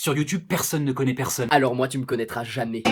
Sur YouTube, personne ne connaît personne. Alors moi, tu me connaîtras jamais.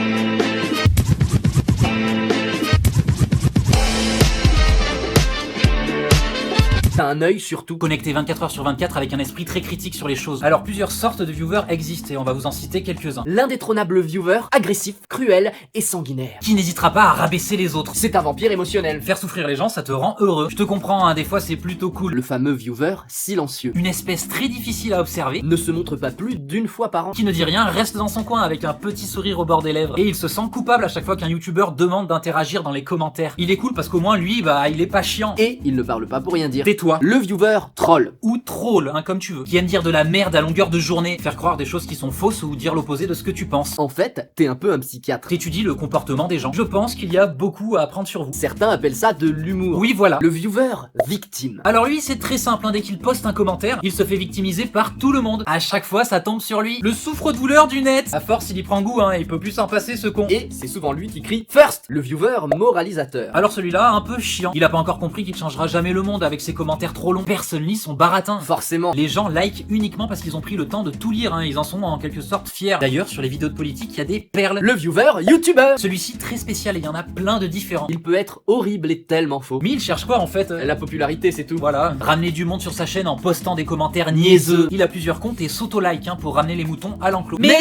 T'as un œil surtout. Connecté 24 heures sur 24 avec un esprit très critique sur les choses. Alors plusieurs sortes de viewers existent et on va vous en citer quelques-uns. L'indétrônable viewer, agressif, cruel et sanguinaire. Qui n'hésitera pas à rabaisser les autres. C'est un vampire émotionnel. Faire souffrir les gens, ça te rend heureux. Je te comprends, hein, des fois c'est plutôt cool. Le fameux viewer silencieux. Une espèce très difficile à observer, Ne se montre pas plus d'une fois par an. qui ne dit rien, reste dans son coin avec un petit sourire au bord des lèvres. Et il se sent coupable à chaque fois qu'un youtubeur demande d'interagir dans les commentaires. Il est cool parce qu'au moins lui, bah il est pas chiant. Et il ne parle pas pour rien dire. Tais-toi. Le viewer troll. Ou troll, hein, comme tu veux. Qui aime dire de la merde à longueur de journée, faire croire des choses qui sont fausses ou dire l'opposé de ce que tu penses. En fait, t'es un peu un psychiatre. T'étudies le comportement des gens. Je pense qu'il y a beaucoup à apprendre sur vous. Certains appellent ça de l'humour. Oui, voilà. Le viewer victime. Alors lui, c'est très simple, hein, dès qu'il poste un commentaire, il se fait victimiser par tout le monde. À chaque fois, ça tombe sur lui. Le souffre-douleur du net. À force, il y prend goût, hein, il peut plus s'en passer, ce con. Et c'est souvent lui qui crie first. Le viewer moralisateur. Alors celui-là, un peu chiant. Il a pas encore compris qu'il changera jamais le monde avec ses commentaires trop longs. Personne lit son baratin. Forcément. Les gens like uniquement parce qu'ils ont pris le temps de tout lire, hein. Ils en sont en quelque sorte fiers. D'ailleurs, sur les vidéos de politique, il y a des perles. Le viewer youtubeur. Celui-ci très spécial et il y en a plein de différents. Il peut être horrible et tellement faux. Mais il cherche quoi en fait? La popularité, c'est tout. Voilà, ramener du monde sur sa chaîne en postant des commentaires niaiseux. Il a plusieurs comptes et s'auto-like, hein, pour ramener les moutons à l'enclos. Mais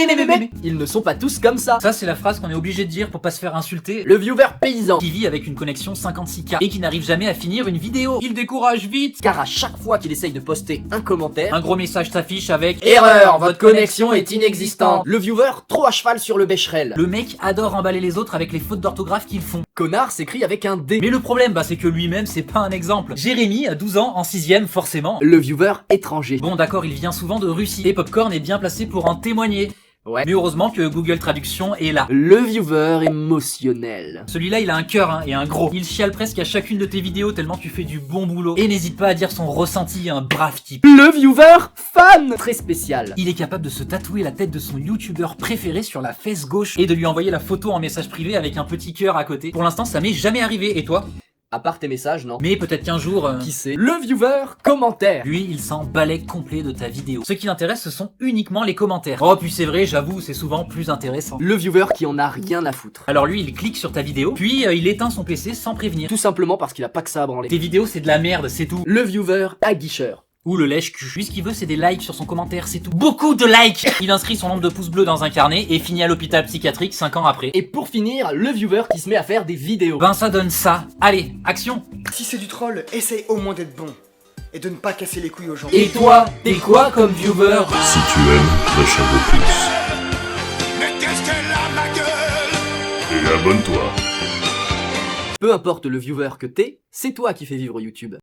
ils ne sont pas tous comme ça. Ça, c'est la phrase qu'on est obligé de dire pour pas se faire insulter. Le viewer paysan. Qui vit avec une connexion 56K et qui n'arrive jamais à finir une vidéo. Il décourage vite. Car à chaque fois qu'il essaye de poster un commentaire, Un gros message s'affiche avec erreur, votre connexion est inexistante. Le viewer trop à cheval sur le bécherel. Le mec adore emballer les autres avec les fautes d'orthographe qu'ils font. Connard s'écrit avec un D. Mais le problème, bah, c'est que lui-même, c'est pas un exemple. Jérémy, à 12 ans, en 6ème, forcément. Le viewer étranger. Bon, d'accord, il vient souvent de Russie. Et Popcorn est bien placé pour en témoigner. Ouais. Mais heureusement que Google Traduction est là. Le viewer émotionnel. Celui-là, il a un cœur, hein, et un gros. Il chiale presque à chacune de tes vidéos tellement tu fais du bon boulot. Et n'hésite pas à dire son ressenti, un brave type. Le viewer fan. Très spécial. Il est capable de se tatouer la tête de son youtubeur préféré sur la fesse gauche et de lui envoyer la photo en message privé avec un petit cœur à côté. Pour l'instant, ça m'est jamais arrivé. Et toi? À part tes messages, non. Mais peut-être qu'un jour... Qui sait? Le viewer commentaire. Lui, il s'en balai complet de ta vidéo. Ce qui l'intéresse, ce sont uniquement les commentaires. Oh, puis c'est vrai, j'avoue, c'est souvent plus intéressant. Le viewer qui en a rien à foutre. Alors lui, il clique sur ta vidéo, puis il éteint son PC sans prévenir. Tout simplement parce qu'il a pas que ça à branler. Tes vidéos, c'est de la merde, c'est tout. Le viewer aguicheur. Ou le lèche-cul. Lui, ce qu'il veut, c'est des likes sur son commentaire, c'est tout. Beaucoup de likes. Il inscrit son nombre de pouces bleus dans un carnet et finit à l'hôpital psychiatrique 5 ans après. Et pour finir, le viewer qui se met à faire des vidéos. Ben ça donne ça. Allez, action. Si c'est du troll, essaye au moins d'être bon. Et de ne pas casser les couilles aux gens. Et toi, t'es quoi comme viewer? Si tu aimes, lâche un peu plus. Mais qu'est-ce qu'elle a, ma gueule? Et abonne-toi. Peu importe le viewer que t'es, c'est toi qui fais vivre YouTube.